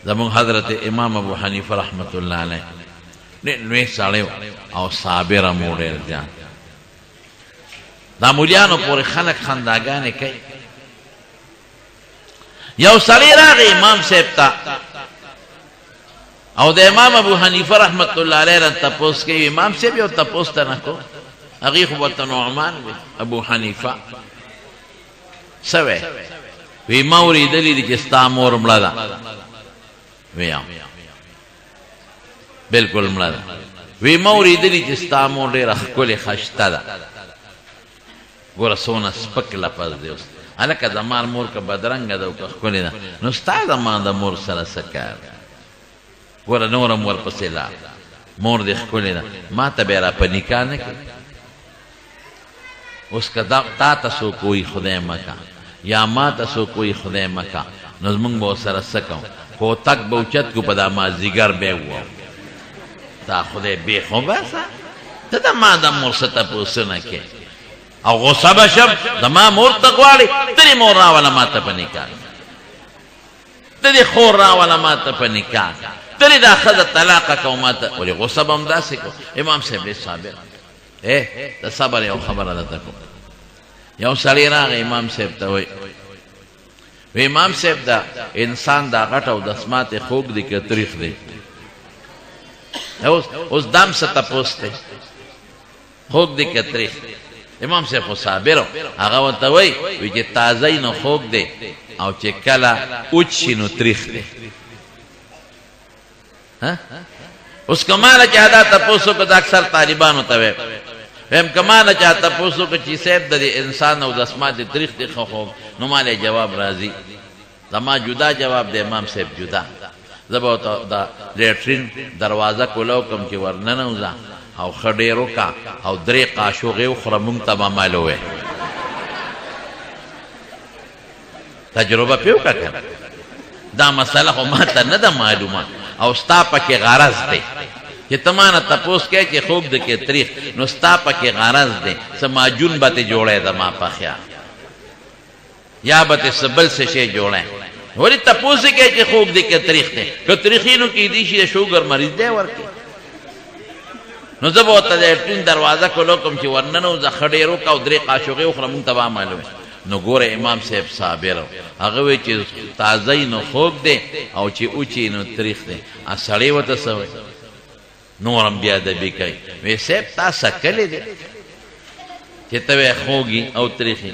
زمون حضرت امام ابو حنیفه رحمت الله علیه نوې سړی او صابره مو ډېر ځان دا مولیانو پورې خلک خنداګانې کوي یو سړی راغی امام صاحب ته او د امام ابو حنیفه رحمت الله علیه رن تپوس کوي امام صاحب یو تپوس ته نه کو هغې خو ورته نعمان وي ابو حنیفه څه وی وی ما اورېدلي دي چې ستا مور مړه ده ویم بلکل مړه ده وی ما اورېدلي چې ستا مور ډېره ښکلې خشته ده ګوره څونه سپک لفظ دی اوس هلکه زما مور که بدرنګه ده او که ښکلې ده نو ستا زما د مور سره څه کار ګوره نورم ورپسې لاړ مور دې ښکلې ده ما ته بیا را په نکاح نه کوي اوس که تا ته څوک وایي خدای مکه یا ما ته څوک وایي خدای مکه نو زمونږ به ورسره څه کوو کوتک به اوچت کړو په دا مازدیګر بیا ووایو دا خدای بیخ وباسه ته د ما د مور څه تپوسونه کوې او غصه به شم زما مور ته غواړې ته دې مور راوله ما ته په نکاح ته دې خور راوله ما ته په نکاح ته دې دا ښځه طلاقه کوو ما ته ولې غصه به هم داسې کوو امام صاحب ډېر صابر د صبر یو خبره درته کوم یو سړی راغی امام صاحب ته وایي امام صاحب دا انسان دا غټ او دسمات خوږ دی که تریخ دی اوس دام څه تپوس دی خوږ دی که تریخ امام صاحب خو صابر هغه ورته وایي چې تازه نو خوږ دی او چې کله اوچ شي نو تریخ دی اوس که ماله چې دا تپوس وکړه د اکثر طالبانو ته ویم که ماله چا تپوس وکړه چې صاحب د انسان او دسمات تریخ دی ښه خوږ نو ماله جواب راځي زما جدا جواب د امام صاحب جدا زه به ورته د لیټرین دروازه کولاو کوم چې ورننوځه او ښه ډېر وکړه او 3 قاشوغې وخوره مونږ ته به مال ووایې تجربه پې وکړه که دا مسله خو ما ته نه ده معلومه او ستا پکې غرض دی چې ته ما نه تپوس کوې چې خوږ دی که تریخ نو ستا پکې غرض دی څه ماجون به تې جوړی زما په خیال یا به تې څه بل څه شی جوړی ولې تپوس یې کوې چې خوږ دی که تریخ دی که تریخي نو کیدای شي د شوګر مریض دی ورکړي نو زه به ورته د لیټرین دروازه کولو کوم چې ورننوځه ښه ډېر وکړه او 3 قاشوغې وخوره مونږ ته به معلوم نو ګوره امام صاحب صابر هغه وایي چې تازه نو خوږ دی او چې اوچي نو تریخ دی سړی ورته څه وایي نور هم بیا ادبي کوي وایي صاحب تا سکلې دی چې ته وایې خوږي او تریخي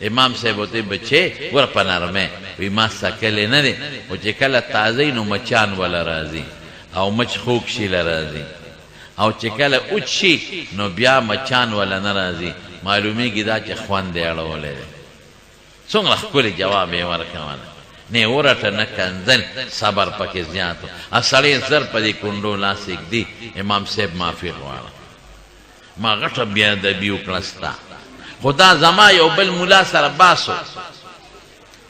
امام صاحب ورته بچې ګوره په نرمۍ وایي ما سکلې نه دی خو چې کله تازه نو مچان وله راځي او مچ خوږ شي له راځي او چې کله اوچ شي نو بیا مچان وله نه راځي معلومیږي دا چې خوند یې اړولی دی څومره ښکلی جواب یې ورکوله نه ورټه نه کنځل صبر پکې زیات و سړی زر په دې کونډو لاس ږدي امام صاحب معافي غواړه ما غټه بیا ادبي وکړه ستا خو دا زما یو بل ملا سره باسو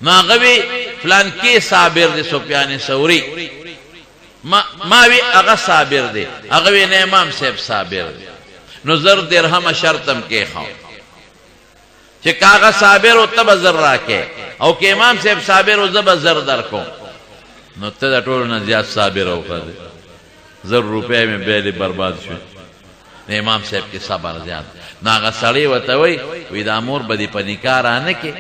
نو هغه وی فلانکي صابر دی سفیان ثوري ما وی هغه صابر دی هغه وی نه امام صاحب صابر دی نو زر درهم شرطم کېښو چې کاغه صابر او ته به زر راکې او که امام صاحب صابر او زه به زر درکوم نو ته د ټولو نه زیات صابر وکړه 1000 روپۍ مې بیلې برباد شوې د امام صاحب کې صبر زیات نو هغه سړی ورته وایي دا مور به دې په نکاح رانه کې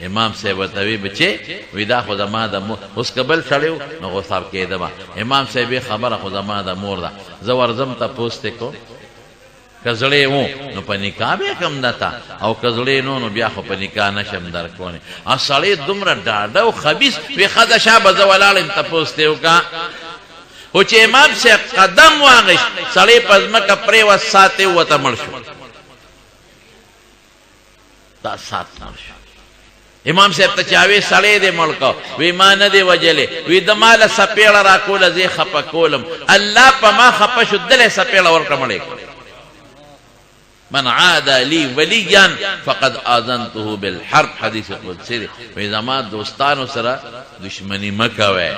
امام صاحب ورته وایي بچې وایي دا خو زما د مور اوس که بل سړی و نو غصاب کېدمه امام صاحب خبره خو زما د مور ده زه ورځم تپوس تې کوم که زړی و نو په نکاح به کم دته او که زړی نو بیا خو په نکاح نشم درکولی سړی دومره ډاډه او خبیث وایي ښه ده شا به زه ولاړ یم تپوس تې وکړه خو چې امام صاحب قدم واغېست سړی په ځمکه پرېوت سات یې ووته مړ شو دا سات مړ شو امام صاحب ته چاوی سړی دې مړ کو وی ما نه دی وجلې وی د ماله سپېړه راکوله زه یې خفه کولم الله په ما خفه شو دلی سپېړه ورکړه مړې من عاد لي وليا فقد آذنته بالحرب حدیث قدسی دی وی زما دوستانو سره دشمنی مه کوئ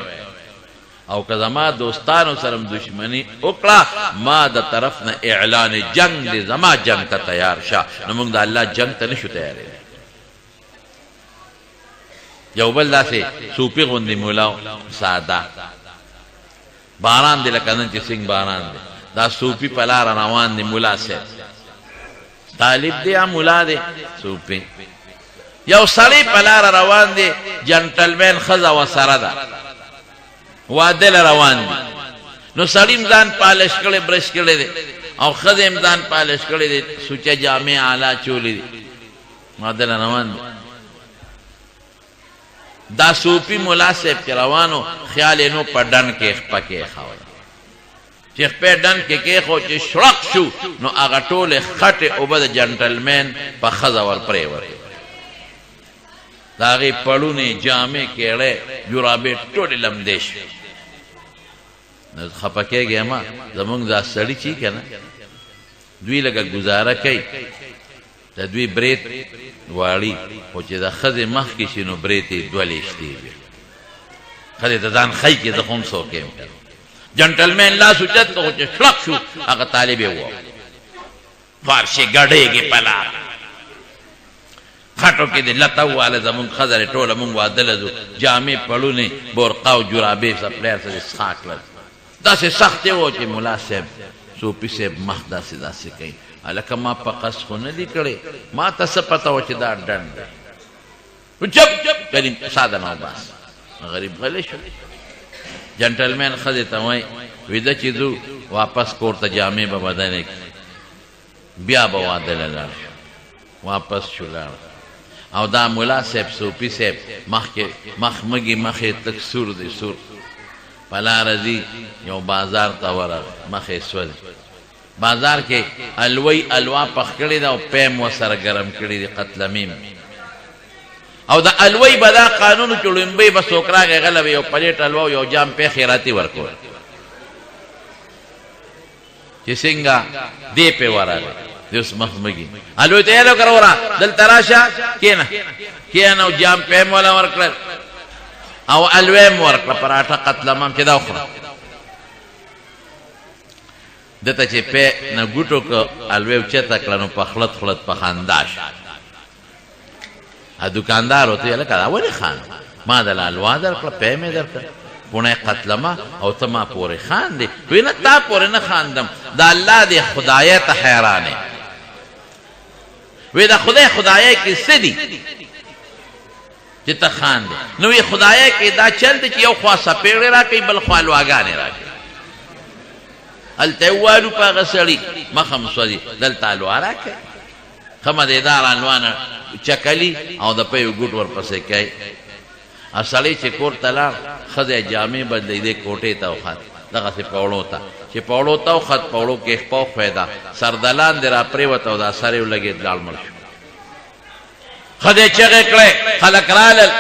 او که زما دوستانو سره دشمنی وکړه ما د طرف نه اعلان جنگ دی زما جنگ ته تیار شه نو موږ د الله جنگ ته نشو تیارېدی یو بل داسې صوفي غوندې مولا ساده باران دی لکه نن چې څنګه باران دی دا صوفي په لاره روان دی مولا صاحب طالب دی یا مولا دی صوفي یو سړی په لاره روان دی جنټلمین ښځه ورسره ده واده له روان دي نو سړی م ځان پالش کړی برش کړی دی او ښځې م ځان پالش کړی دی سوچه جامې اعلی چولی دي واده له روان دي دا صوفي ملا صاحب چې روانو خیال یې نو په ډن کې خپه کېښود چې خپې ډن کې کېښود چې شړق شو نو هغه ټولې خټې اوبه د جنټلمین په ښځه ور پرېوتې د هغې پړونې جامې کېړې جرابې ټولې لمدې شوې نو خپه کېږې اما زمونږ دا سړي چې که نه دوی لږه ګزاره کوي د دوی برېت واړي خو چې د ښځې مخکې شي نو برېت یې دوه لیشتې وي ښځې ته ځان ښیي چې زه خو هم څوک یم جنټلمین لاس اوچت کړ خو چې شړق شو هغه طالب یې وواهه فارشې ګډېږي په لار خټو کې دې لته وواله زمونږ ښځه ټوله مونږ واده له ځو جامې پړونې بورقه او جرابې سپلیر سره څښا کړل داسې سخت یې و چې ملا صاحب صوفي صاحب مخ داسې کوي هلکه ما په قصد خو نه دي کړی ما ته څه پته وه چې دا ډنډ دی چپ کریم ساده نه وباس غریب غلی شو جنټلمین ښځې ته وایي ویده چې ځو واپس کور ته جامې به بدلې کړي بیا به واده له لاړ شو واپس شو لاړ او دا ملا صاحب صوفي صاحب مخ مږي مخې تک سور دی سور په لاره ځي یو بازار ته ورغی مخې سوځي بازار کې الوی الوا پخ کړې ده او پیم ورسره ګرم کړي دي قتلمیم او د الوی به دا قانون چې لومبۍ به څوک راغی غلی به یو پلیټ الوا او یو جام پې خیراتي ورکول چې څنګه دې پې ورغی د اوس مخ مږي الوی ته یې لکه وره دلته راشه کېنه او جام پیم والا ورکړل او الوی م ورکړه پراټه قتلمم چې دا وخوره دته چې پې نه ګوټو که الوی اوچته کړه نو په خلط خلط په خندا شو دوکاندار ورته ویل که دا ولې خان ما دله الوا درکړه پې مې درکړه پوڼه قتلمه او ته ما پورې خاندې وی نه تا پورې نه خاندم د الله دې خدایه ته حیرانې وی د خدای کې څه دي چې ته خاندې نو وی خدایه کې دا چل دی چې یو خوا سپېړې را کوي بل خوا الواګانې را کوي هلته یې ووالو په هغه سړي مخه م سوځي دلته الوا را کوي ښه مزېدار الوا نه چکلي او د پیو ګوټ ورپسې کوي سړی چې کور ته لاړ ښځه جامې بدلېدې کوټې ته وخت دغسې پوړو ته چې پوړو ته وخت پوړو کې خپه وښوېده سردلان دې را پرېوته او دا سر یې ولګېد لاړ مړ شو ښځې چغې کړې خلک رالل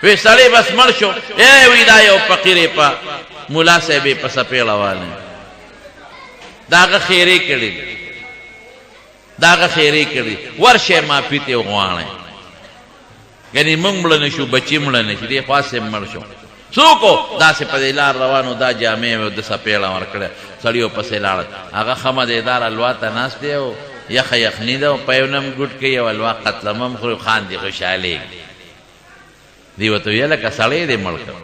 وی سړی بس مړ شو وی دا یو فقیر یې په ملا صاحب یې په سپېړه والی د هغه خیرې کړي د هغه خیرې کړي ورشئ معافي ترې وغواړئ یعنې موږ مړه نه شو بچي مړه نه شي دې خوا صاحب مړ شو څوک و داسې په دې لار روانو دا جامې مې د سپېړه ورکړه سړي ورپسې لاړل هغه ښه مزېدار الوا ته ناست دی او یخه یخني ده او په یو نم ګوټ کوي او الوا قتلمم خوري خاندي خوشحالېږي دی ورته ویله که سړی دې مړ کړ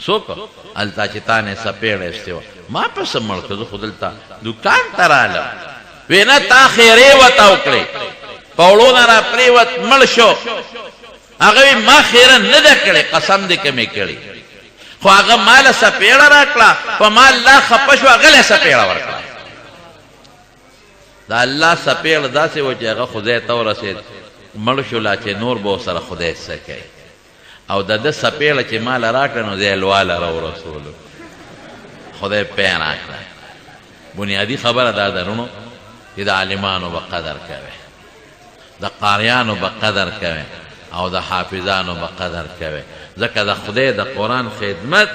څوک هلته چې تا نه سپېړه ایستې وه ما پسې مړ کړ زه خو دلته دوکان ته رالم وی نه تا خیرې ورته وکړې پوړو نه را پرېوت مړ شو هغه وی ما خیره نه ده کړې قسم دې که مې کړې خو هغه ماله سپېړه را کړه په ما الله خفه شو هغه له سپېړه ورکړه د الله سپېړه داسې و چې هغه خدای ته ورسېد مړ شو لا چې نور به ورسره خدای څه کوي او د ده سپېړه چې ماله را کړه نو دی الواله را ورسولو خدای پې راکړه بنیادي خبره دا درونو چې د عالمانو به قدر کوي د قاریانو به قدر کوي او د حافظانو به قدر کوي ځکه د خدای د قرآن خدمت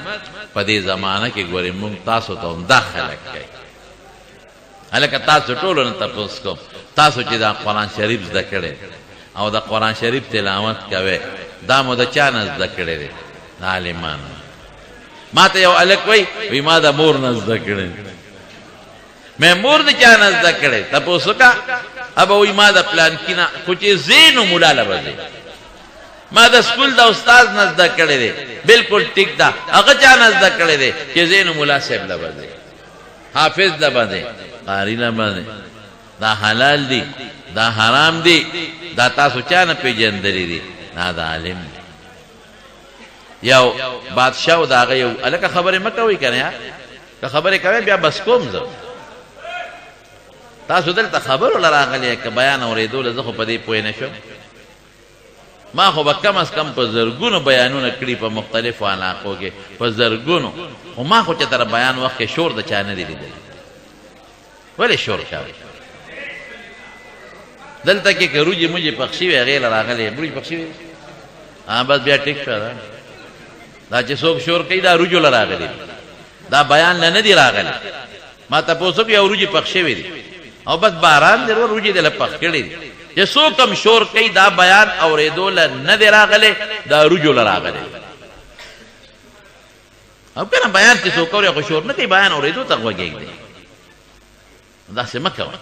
په دې زمانه کې ګورې مونږ تاسو ته هم دا خلک کوي هلکه تاسو ټولو نه تپوس کوم تاسو چې دا قرآن شریف زده کړی او د قرآن شریف تلاوت کوئ دا مو د چا نه زده کړی دی د عالمانو ما ته یو هلک وایي ما د مور نه زده کړی مې مور د چا نه زده کړی تپوس وکړه ابه وایي ما د پلانکي نه خو چې ځې نو ملا له به ځې ما د سکول د استاد نه زده کړی دی بالکل ټیک ده هغه چا نه زده کړی دی چې زینو ملا صاحب له باندې حافظ له باندې قاری له باندې دا حلال دی دا حرام دی دا تاسو چا نه پیژندلی دی دا د عالم دی یو بادشاه د هغه یو هلکه خبرې مه کوئ که نه که خبرې کوئ بیا بس کوم زه تاسو دلته خبرو له راغلی که بیان اورېدو له زه خو په دې پوه نه شم ما خو به کم از کم په زرګونو بیانونه کړي په مختلفو علاقو کې په زرګونو خو ما خو چې تر بیان وخت کې شور د چا نه دی لیدلی ولې شور کوئ دلته کې که روجې موجې پخ شوي هغې له راغلی روجې پخ شوي بس بیا ټیک شوه دا چې څوک شور کوي دا روجو له راغلی دا بیان له نه دی راغلی ما تپوس وکړي او روجې پخ شوي دي او بس باران دی روجې دله پخ کړي دي چې څوک هم شور کوي دا بیان اورېدو له نه دی راغلی دا روجو له راغلی او که نه بیان چې څوک اوري خو شور نه کوي بیان اورېدو ته غوږ ږدي داسې مه کوه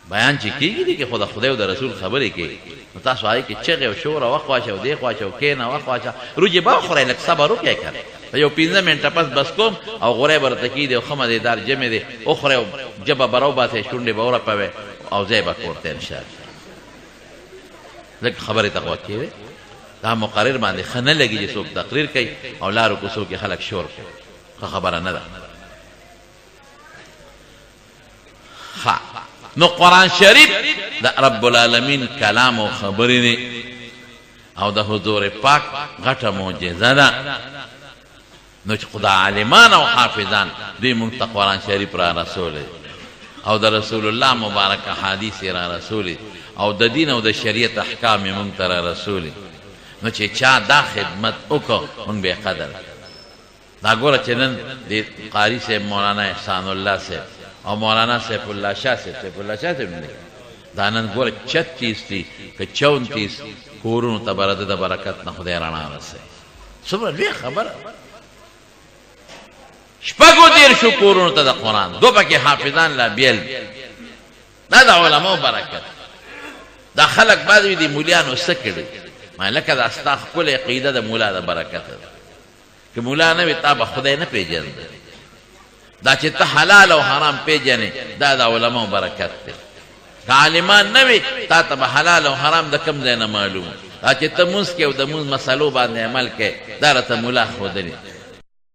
بیان چې کېږي دی که خو د خدای او د رسول خبرې کوي نو تاسو هغې کې چغې او شور او وخ واچه او دې خوا اچه او کښېنه وخ واچه روجې به وخورئ لږ صبر وکړئ که نه یو 15 منټه پس بس کوم او غوری به راته کېږدي او ښه مزېدار جمع دی وخورئ او ژبه به راوباسئ شونډې به ورپوئ او ځای به کور ته انشاءالله لږ خبرې ته غوږ کېږدئ دا مقرر باندې ښه نه لګي چې څوک تقریر کوي او لارو کوڅو کې خلک شور کوي ښه خبره نه ده ښه نو قرآن شریف د رب العالمین کلام او خبرې دی او د حضور پاک غټه معجزه ده نو چې خدا عالمان او حافظان دوی مونږ ته قرآن شریف را رسولی او د رسول الله مبارک احادیث را رسولی او د دین او د شریعت احکام مونږ ته را رسولی نو چې چا دا خدمت وکړو مونږ به قدر دا ګوره چې نن د قاری صاحب مولانا احسان الله صاحب او مولانا سیف الله شاه صاحب نه دا نن ګوره 36 دي که 34 کورونو ته به د برکت نه خدای رڼا رسوي څومره لویه خبره شپږو دېرشو کورونو ته د قرآن دو پکې حافظان لا بیل دا د علماو برکت دا خلک بعض وي د مولیانو څه کړي ما لکه دا ستا ښکلې عقیده د مولا د برکت ده که مولا نه وي تا به خدای نه پېژنده دا چې ته حلال او حرام پیژنې دا د علماو برکت دی که عالمان نه وي تا ته به حلال او حرام د کوم ځای نه معلوم دا چې ته مونځ کې او د مونځ مسلو باندې عمل کې دا راته ملا ښودلي